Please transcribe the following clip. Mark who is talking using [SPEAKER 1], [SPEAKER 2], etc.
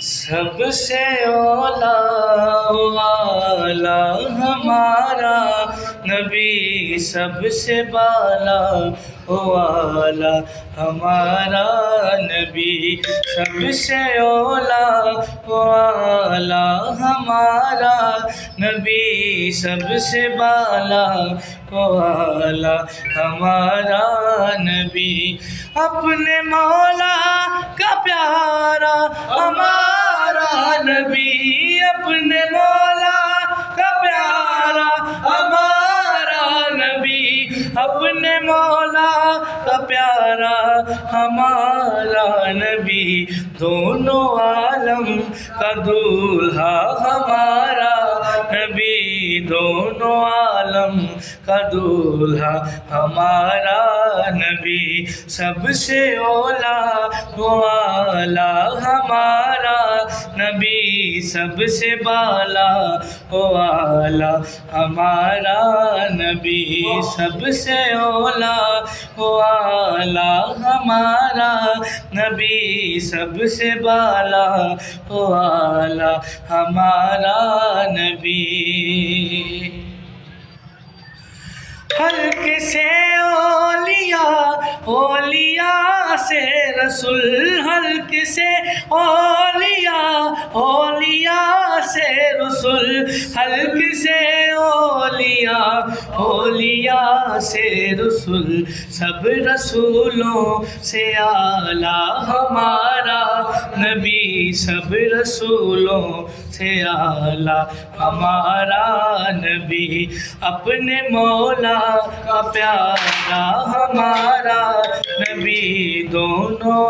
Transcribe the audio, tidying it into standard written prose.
[SPEAKER 1] سب سے اولا والا ہمارا نبی، سب سے بالا والا ہمارا نبی، سب سے اولا والا ہمارا نبی، سب سے بالا والا ہمارا نبی، اپنے مولا کا پیارا ہمارا نبی، اپنے مولا کا پیارا ہمارا نبی، اپنے مولا کا پیارا ہمارا نبی، دونوں عالم کا دولہا ہمارا نبی، دونوں عالم کا دولہا ہمارا نبی، سب سے اولا والا ہمارا نبی، سب سے بالا والا ہمارا نبی، سب سے اولا والا ہمارا نبی، سب سے بالا والا ہمارا نبی۔ حلق سے اولیاء، اولیاء سے رسول، حلق سے اولیاء، اولیاء سے رسول، حلق سے اولیاء، اولیاء سے رسول، سب رسولوں سے اعلیٰ ہمارا نبی، سب رسولوں سے اعلیٰ ہمارا نبی، اپنے مولا کا پیارا ہمارا نبی، دونوں